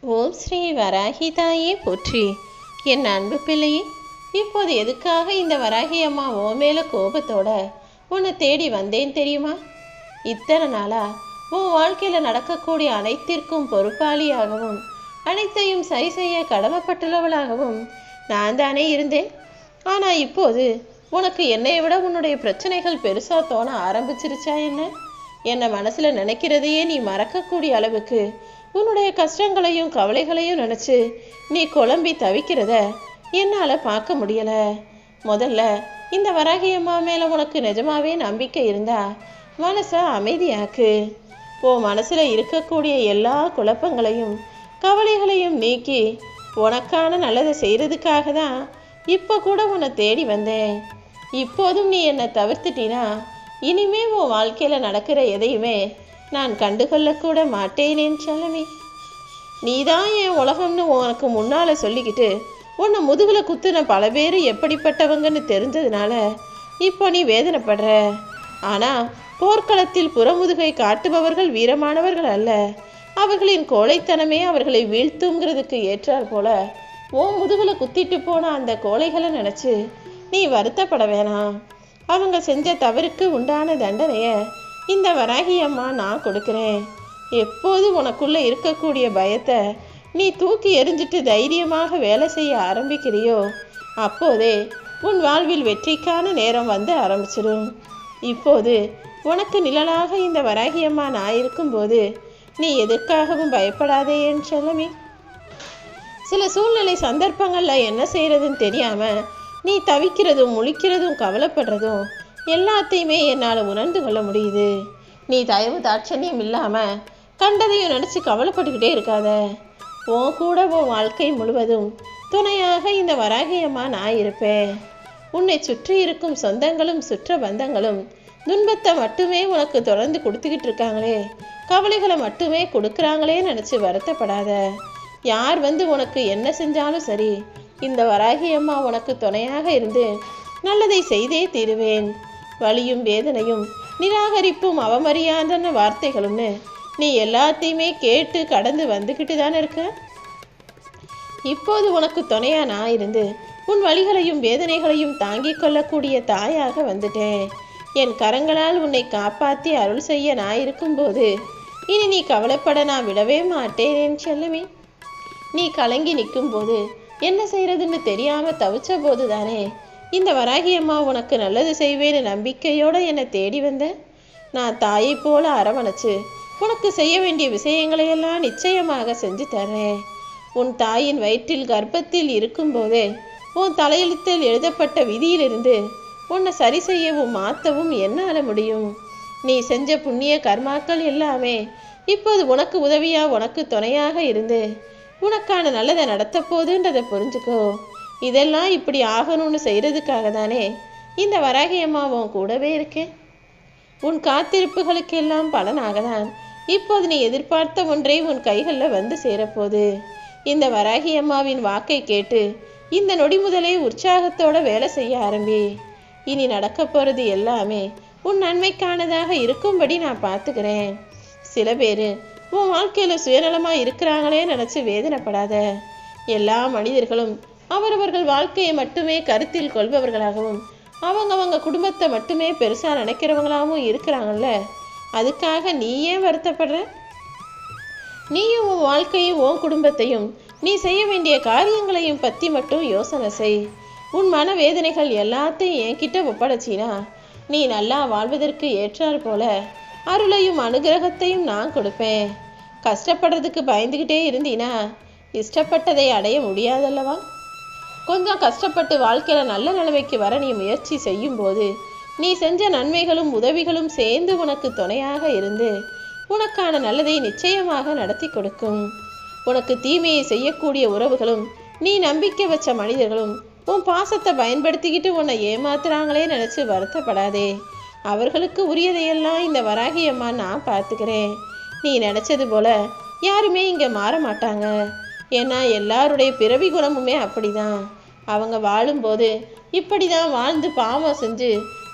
ஓம் ஸ்ரீ வராகி தாயே போற்றி. என் அன்பு பிள்ளையே, இப்போது எதுக்காக இந்த வராகி அம்மா ஓ மேல கோபத்தோட உன்னை தேடி வந்தேன் தெரியுமா? இத்தனை நாளா உன் வாழ்க்கையில் நடக்கக்கூடிய அனைத்திற்கும் பொறுப்பாளியாகவும் அனைத்தையும் சரி செய்ய கடமைப்பட்டுள்ளவளாகவும் நான் தானே இருந்தேன். ஆனால் இப்போது உனக்கு என்னை விட உன்னுடைய பிரச்சனைகள் பெருசாக தோண ஆரம்பிச்சிருச்சா என்ன? என்னை மனசில் நினைக்கிறதையே நீ மறக்கக்கூடிய அளவுக்கு உன்னுடைய கஷ்டங்களையும் கவலைகளையும் நினச்சி நீ குழம்பி தவிக்கிறத என்னால் பார்க்க முடியலை. முதல்ல இந்த வராகி அம்மா மேலே உனக்கு நிஜமாவே நம்பிக்கை இருந்தா மனசை அமைதியாக்கு. உன் மனசில் இருக்கக்கூடிய எல்லா குழப்பங்களையும் கவலைகளையும் நீக்கி உனக்கான நல்லதை செய்கிறதுக்காக தான் இப்போ கூட உன்னை தேடி வந்தேன். இப்போதும் நீ என்னை தவிர்த்துட்டினா இனிமே உன் வாழ்க்கையில் நடக்கிற எதையுமே நான் கண்டுகொள்ளக்கூட மாட்டேனேன்னு சொல்லவே. நீதான் என் உலகம்னு உனக்கு முன்னால் சொல்லிக்கிட்டு உன்னை முதுகில் குத்துன பல பேர் எப்படிப்பட்டவங்கன்னு தெரிஞ்சதுனால இப்போ நீ வேதனைப்படுற. ஆனால் போர்க்களத்தில் புறமுதுகை காட்டுபவர்கள் வீரமானவர்கள் அல்ல, அவர்களின் கோழைத்தனமே அவர்களை வீழ்த்துங்கிறதுக்கு ஏற்றார் போல உன் முதுகில் குத்திட்டு போன அந்த கோழைகளை நினச்சி நீ வருத்தப்பட வேணாம். அவங்க செஞ்ச தவறுக்கு உண்டான தண்டனையை இந்த வராகி அம்மா நான் கொடுக்குறேன். எப்போது உனக்குள்ளே இருக்கக்கூடிய பயத்தை நீ தூக்கி எறிஞ்சிட்டு தைரியமாக வேலை செய்ய ஆரம்பிக்கிறியோ அப்போதே உன் வாழ்வில் வெற்றிக்கான நேரம் வந்து ஆரம்பிச்சிடும். இப்போது உனக்கு நிழலாக இந்த வராகி அம்மா நான் இருக்கும்போது நீ எதற்காகவும் பயப்படாதே என் செல்லமே. சில சூழ்நிலை சந்தர்ப்பங்களில் என்ன செய்கிறதுன்னு தெரியாமல் நீ தவிக்கிறதும் முழிக்கிறதும் கவலைப்படுறதும் எல்லாத்தையுமே என்னால் உணர்ந்து கொள்ள முடியுது. நீ தயவு தாட்சணியம் இல்லாமல் கண்டதையும் நினச்சி கவலைப்பட்டுக்கிட்டே இருக்காத. உன் கூட உன் வாழ்க்கை முழுவதும் துணையாக இந்த வராகி அம்மா நான் இருப்பேன். உன்னை சுற்றி இருக்கும் சொந்தங்களும் சுற்ற பந்தங்களும் துன்பத்தை மட்டுமே உனக்கு தொடர்ந்து கொடுத்துக்கிட்டு இருக்காங்களே, கவலைகளை மட்டுமே கொடுக்குறாங்களே நினச்சி வருத்தப்படாத. யார் வந்து உனக்கு என்ன செஞ்சாலும் சரி, இந்த வராகி அம்மா உனக்கு துணையாக இருந்து நல்லதை செய்தே தீருவேன். வலியும் வேதனையும் நிராகரிப்பும் அவமரியாதன வார்த்தைகளும்னு நீ எல்லாத்தையுமே கேட்டு கடந்து வந்துக்கிட்டு தானே இருக்க. இப்போது உனக்கு துணையா நான் இருந்து உன் வலிகளையும் வேதனைகளையும் தாங்கிக் கொள்ளக்கூடிய தாயாக வந்துட்டேன். என் கரங்களால் உன்னை காப்பாற்றி அருள் செய்ய நான் இருக்கும்போது இனி நீ கவலைப்பட நான் விடவே மாட்டேன் என் செல்லமே. நீ கலங்கி நிற்கும்போது என்ன செய்யறதுன்னு தெரியாம தவிச்ச போது தானே இந்த வராகி அம்மா உனக்கு நல்லது செய்வேன்னு நம்பிக்கையோடு என்னை தேடி வந்த. நான் தாயை போல அரவணைச்சு உனக்கு செய்ய வேண்டிய விஷயங்களையெல்லாம் நிச்சயமாக செஞ்சு தர்றேன். உன் தாயின் வயிற்றில் கர்ப்பத்தில் இருக்கும்போதே உன் தலையெழுத்தில் எழுதப்பட்ட விதியிலிருந்து உன்னை சரி செய்யவும் மாற்றவும் என்னால் முடியும். நீ செஞ்ச புண்ணிய கர்மாக்கள் எல்லாமே இப்போது உனக்கு உதவியா உனக்கு துணையாக இருந்து உனக்கான நல்லதை நடத்த போதுன்றதை புரிஞ்சுக்கோ. இதெல்லாம் இப்படி ஆகணும்னு செய்கிறதுக்காக தானே இந்த வராகி அம்மா உன் கூடவே இருக்கேன். உன் காத்திருப்புகளுக்கெல்லாம் பலனாக தான் இப்போது நீ எதிர்பார்த்த ஒன்றே உன் கைகளில் வந்து சேரப்போது. இந்த வராகி அம்மாவின் வாக்கை கேட்டு இந்த நொடி முதலே உற்சாகத்தோட வேலை செய்ய ஆரம்பி. இனி நடக்க போகிறது எல்லாமே உன் நன்மைக்கானதாக இருக்கும்படி நான் பார்த்துக்கிறேன். சில பேர் உன் வாழ்க்கையில் சுயநலமாக இருக்கிறாங்களே நினச்சி வேதனைப்படாத. எல்லா மனிதர்களும் அவரவர்கள் வாழ்க்கையை மட்டுமே கருத்தில் கொள்பவர்களாகவும் அவங்க குடும்பத்தை மட்டுமே பெருசாக நினைக்கிறவங்களாகவும் இருக்கிறாங்கல்ல. அதுக்காக நீ ஏன் வருத்தப்படுற? நீயும் உன் வாழ்க்கையும் உன் குடும்பத்தையும் நீ செய்ய வேண்டிய காரியங்களையும் பற்றி மட்டும் யோசனை செய். உன் மன வேதனைகள் எல்லாத்தையும் என்கிட்ட ஒப்படைச்சினா நீ நல்லா வாழ்வதற்கு ஏற்றார் போல அருளையும் அனுகிரகத்தையும் நான் கொடுப்பேன். கஷ்டப்படுறதுக்கு பயந்துக்கிட்டே இருந்தீனா இஷ்டப்பட்டதை அடைய முடியாதல்லவா? கொஞ்சம் கஷ்டப்பட்டு வாழ்க்கையில் நல்ல நிலைமைக்கு வர நீ முயற்சி செய்யும்போது நீ செஞ்ச நன்மைகளும் உதவிகளும் சேர்ந்து உனக்கு துணையாக இருந்து உனக்கான நல்லதை நிச்சயமாக நடத்தி கொடுக்கும். உனக்கு தீமையை செய்யக்கூடிய உறவுகளும் நீ நம்பிக்கை வச்ச மனிதர்களும் உன் பாசத்தை பயன்படுத்திக்கிட்டு உன்னை ஏமாத்துறாங்களே நினச்சி வருத்தப்படாதே. அவர்களுக்கு உரியதையெல்லாம் இந்த வராகி அம்மா நான் பார்த்துக்கிறேன். நீ நினச்சது போல யாருமே இங்கே மாற மாட்டாங்க. ஏன்னா எல்லாருடைய பிறவி குணமுமே அப்படிதான். அவங்க வாழும்போது இப்படி தான் வாழ்ந்து பாவம் செஞ்சு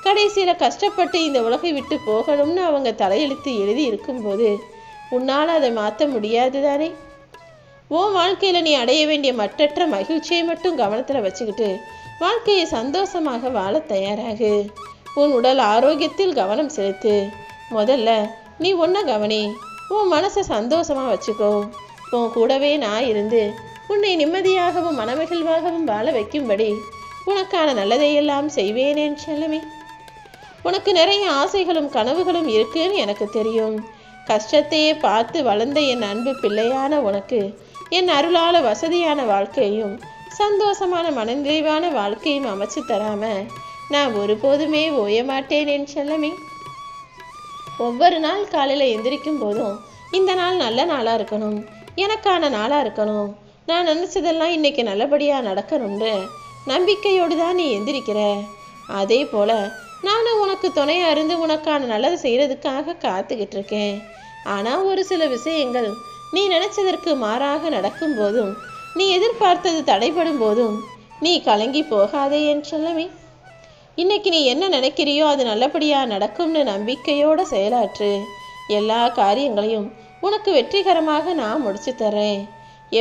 கடைசியில் கஷ்டப்பட்டு இந்த உலகை விட்டு போகணும்னு அவங்க தலையெழுத்து எழுதி இருக்கும்போது உன்னால் அதை மாற்ற முடியாது தானே. உன் வாழ்க்கையில் நீ அடைய வேண்டிய மற்றற்ற மகிழ்ச்சியை மட்டும் கவனத்தில் வச்சுக்கிட்டு வாழ்க்கையை சந்தோஷமாக வாழ தயாராகு. உன் உடல் ஆரோக்கியத்தில் கவனம் செலுத்து. முதல்ல நீ ஒன்றை கவனி. உன் மனசை சந்தோஷமாக வச்சுக்கோ. உன் கூடவே நான் இருந்து உன்னை நிம்மதியாகவும் மனமகிழ்வாகவும் வாழ வைக்கும்படி உனக்கான நல்லதையெல்லாம் செய்வேனேன் செல்லமே. உனக்கு நிறைய ஆசைகளும் கனவுகளும் இருக்குன்னு எனக்கு தெரியும். கஷ்டத்தையே பார்த்து வளர்ந்த என் அன்பு பிள்ளையான உனக்கு என் அருளால வசதியான வாழ்க்கையும் சந்தோஷமான மனநிறைவான வாழ்க்கையும் அமைச்சு தராம நான் ஒருபோதுமே ஓய மாட்டேன் என் செல்லமே. ஒவ்வொரு நாள் காலையில் எந்திரிக்கும் போதும் இந்த நாள் நல்ல நாளாக இருக்கணும், எனக்கான நாளாக இருக்கணும், நான் நினச்சதெல்லாம் இன்னைக்கு நல்லபடியாக நடக்கணும்னு நம்பிக்கையோடு தான் நீ எந்திரிக்கிற. அதே போல் நானும் உனக்கு துணையாக இருந்து உனக்கான நல்லது செய்கிறதுக்காக காத்துக்கிட்டு இருக்கேன். ஆனால் ஒரு சில விஷயங்கள் நீ நினச்சதற்கு மாறாக நடக்கும் போதும் நீ எதிர்பார்த்தது தடைபடும் போதும் நீ கலங்கி போகாதே என் செல்லமே. இன்னைக்கு நீ என்ன நினைக்கிறியோ அது நல்லபடியாக நடக்கும்னு நம்பிக்கையோடு செயலாற்று. எல்லா காரியங்களையும் உனக்கு வெற்றிகரமாக நான் முடிச்சு தர்றேன்.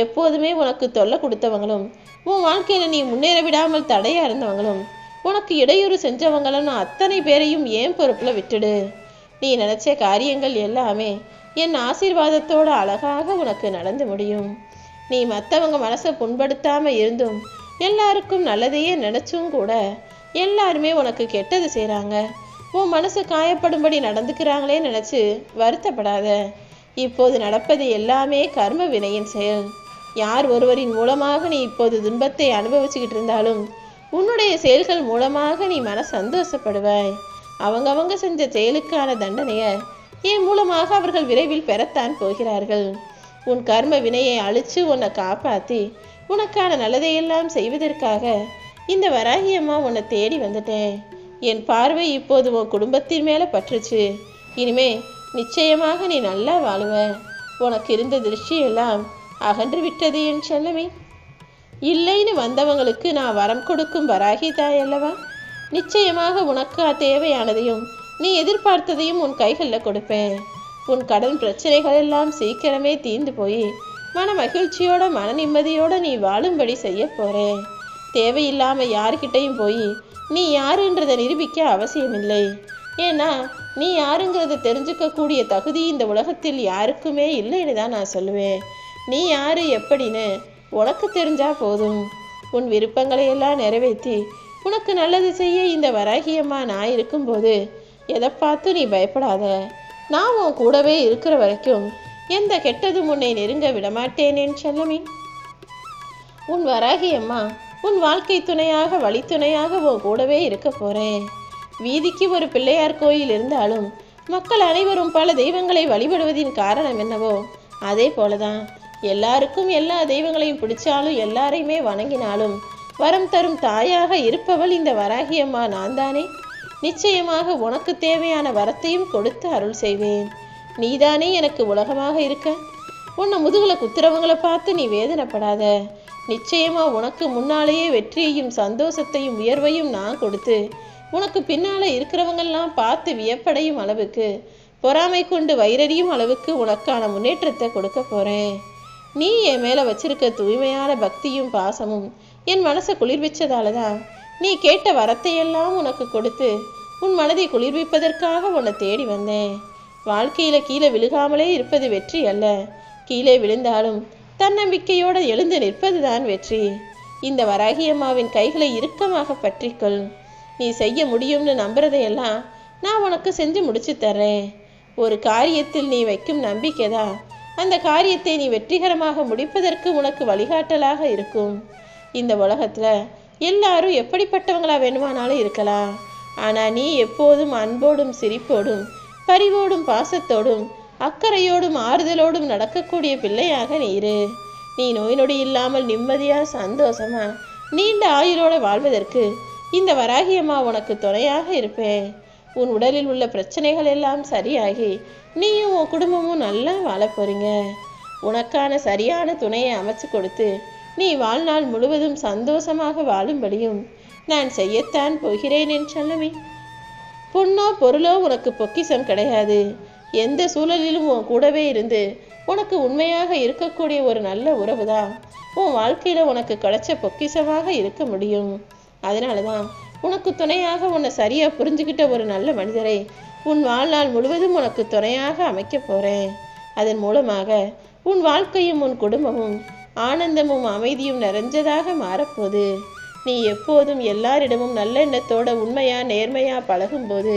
எப்போதுமே உனக்கு தொல்லை கொடுத்தவங்களும் உன் வாழ்க்கையில் நீ முன்னேற விடாமல் தடையாக இருந்தவங்களும் உனக்கு இடையூறு செஞ்சவங்களும் அத்தனை பேரையும் ஏன் பொறுப்பில் விட்டுடு. நீ நினச்ச காரியங்கள் எல்லாமே என் ஆசீர்வாதத்தோடு அழகாக உனக்கு நடந்து முடியும். நீ மற்றவங்க மனசை புண்படுத்தாமல் இருந்தும் எல்லாருக்கும் நல்லதையே நினச்சும் கூட எல்லாருமே உனக்கு கெட்டது செய்கிறாங்க, உன் மனசு காயப்படும்படி நடந்துக்கிறாங்களே நினச்சி வருத்தப்படாத. இப்போது நடப்பது எல்லாமே கர்ம வினையின் செயல். யார் ஒருவரின் மூலமாக நீ இப்போது துன்பத்தை அனுபவிச்சுக்கிட்டு இருந்தாலும் உன்னுடைய செயல்கள் மூலமாக நீ மன சந்தோஷப்படுவாய். அவங்க செஞ்ச செயலுக்கான தண்டனையை என் மூலமாக அவர்கள் விரைவில் பெறத்தான் போகிறார்கள். உன் கர்ம வினையை அழிச்சு உன்னை காப்பாற்றி உனக்கான நல்லதையெல்லாம் செய்வதற்காக இந்த வராகியம்மா உன்னை தேடி வந்துட்டேன். என் பார்வை இப்போது உன் குடும்பத்தின் மேலே பற்றுச்சு. இனிமே நிச்சயமாக நீ நல்லா வாழுவ. உனக்கு இருந்த திருஷ்டியெல்லாம் அகன்று விட்டது என் செல்லமே. இல்லைன்னு வந்தவங்களுக்கு நான் வரம் கொடுக்கும் வராகி தாய் அல்லவா. நிச்சயமாக உனக்கு தேவையானதையும் நீ எதிர்பார்த்ததையும் உன் கைகளில் கொடுப்பேன். உன் கடன் பிரச்சனைகள் எல்லாம் சீக்கிரமே தீர்ந்து போய் மன மகிழ்ச்சியோட மன நிம்மதியோட நீ வாழும்படி செய்ய போறேன். தேவையில்லாம யார்கிட்டையும் போய் நீ யாருன்றதை நிரூபிக்க அவசியமில்லை. ஏன்னா நீ யாருங்கிறத தெரிஞ்சுக்கக்கூடிய தகுதி இந்த உலகத்தில் யாருக்குமே இல்லைன்னு தான் நான் சொல்லுவேன். நீ யாரு எப்படின்னு உனக்கு தெரிஞ்சா போதும். உன் விருப்பங்களை எல்லாம் நிறைவேற்றி உனக்கு நல்லது செய்ய இந்த வராகியம்மா நான் இருக்கும்போது எதை பார்த்து நீ பயப்படாத. நான் உன் கூடவே இருக்கிற வரைக்கும் எந்த கெட்டதும் உன்னை நெருங்க விடமாட்டேனேன் செல்லமே. உன் வராகியம்மா உன் வாழ்க்கை துணையாக வழித்துணையாக உன் கூடவே இருக்க போறேன். வீதிக்கு ஒரு பிள்ளையார் கோயில் இருந்தாலும் மக்கள் அனைவரும் பல தெய்வங்களை வழிபடுவதின் காரணம் என்னவோ அதே போலதான் எல்லாருக்கும் எல்லா தெய்வங்களையும் பிடிச்சாலும் எல்லாரையுமே வணங்கினாலும் வரம் தரும் தாயாக இருப்பவள் இந்த வராகியம்மா நான் தானே. நிச்சயமாக உனக்கு தேவையான வரத்தையும் கொடுத்து அருள் செய்வேன். நீதானே எனக்கு உலகமாக இருக்க. உன்னை முதுகுல குத்துறவங்களை பார்த்து நீ வேதனைப்படாத. நிச்சயமா உனக்கு முன்னாலேயே வெற்றியையும் சந்தோஷத்தையும் உயர்வையும் நான் கொடுத்து உனக்கு பின்னால இருக்கிறவங்கெல்லாம் பார்த்து வியப்படையும் அளவுக்கு பொறாமை கொண்டு வைரறியும் அளவுக்கு உனக்கான முன்னேற்றத்தை கொடுக்க போறேன். நீ என் மேல வச்சிருக்க தூய்மையான பக்தியும் பாசமும் என் மனசை குளிர்விச்சதால தான் நீ கேட்ட வரத்தையெல்லாம் உனக்கு கொடுத்து உன் மனதை குளிர்விப்பதற்காக உன்னை தேடி வந்தேன். வாழ்க்கையில கீழே விழுகாமலே இருப்பது வெற்றி அல்ல, கீழே விழுந்தாலும் தன்னம்பிக்கையோடு எழுந்து நிற்பதுதான் வெற்றி. இந்த வராகியம்மாவின் கைகளை இறுக்கமாக பற்றிக்கொள். நீ செய்ய முடியும்னு நம்புறதையெல்லாம் நான் உனக்கு செஞ்சு முடிச்சு தர்றேன். ஒரு காரியத்தில் நீ வைக்கும் நம்பிக்கைதான் அந்த காரியத்தை நீ வெற்றிகரமாக முடிப்பதற்கு உனக்கு வழிகாட்டலாக இருக்கும். இந்த உலகத்துல எல்லாரும் எப்படிப்பட்டவங்களா வேணுமானாலும் இருக்கலாம். ஆனா நீ எப்போதும் அன்போடும் சிரிப்போடும் பரிவோடும் பாசத்தோடும் அக்கறையோடும் ஆறுதலோடும் நடக்கக்கூடிய பிள்ளையாக நீ இரு. நீ நோய் நொடி இல்லாமல் நிம்மதியா சந்தோஷமா நீண்ட ஆயுளோட வாழ்வதற்கு இந்த வராகியம்மா உனக்கு துணையாக இருப்பேன். உன் உடலில் உள்ள பிரச்சனைகள் எல்லாம் சரியாகி நீயும் உன் குடும்பமும் நல்லா வாழ போறீங்க. உனக்கான சரியான துணையை அமைச்சு கொடுத்து நீ வாழ்நாள் முழுவதும் சந்தோஷமாக வாழும்படியும் நான் செய்யத்தான் போகிறேன் என் செல்லமே. பொண்ணோ பொருளோ உனக்கு பொக்கிஷம் கிடையாது. எந்த சூழலிலும் உன் கூடவே இருந்து உனக்கு உண்மையாக இருக்கக்கூடிய ஒரு நல்ல உறவு தான் உன் வாழ்க்கையில் உனக்கு கிடைச்ச பொக்கிஷமாக இருக்க முடியும். அதனால தான் உனக்கு துணையாக உன்னை சரியாக புரிஞ்சுக்கிட்ட ஒரு நல்ல மனிதரை உன் வாழ்நாள் முழுவதும் உனக்கு துணையாக அமைக்க போகிறேன். அதன் மூலமாக உன் வாழ்க்கையும் உன் குடும்பமும் ஆனந்தமும் அமைதியும் நிறைஞ்சதாக மாறப்போகுது. நீ எப்போதும் எல்லாரிடமும் நல்லெண்ணத்தோட உண்மையா நேர்மையா பழகும்போது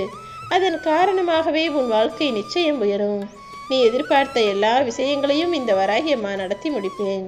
அதன் காரணமாகவே உன் வாழ்க்கை நிச்சயம் உயரும். நீ எதிர்பார்த்த எல்லா விஷயங்களையும் இந்த வராகி அம்மா நடத்தி முடிப்பேன்.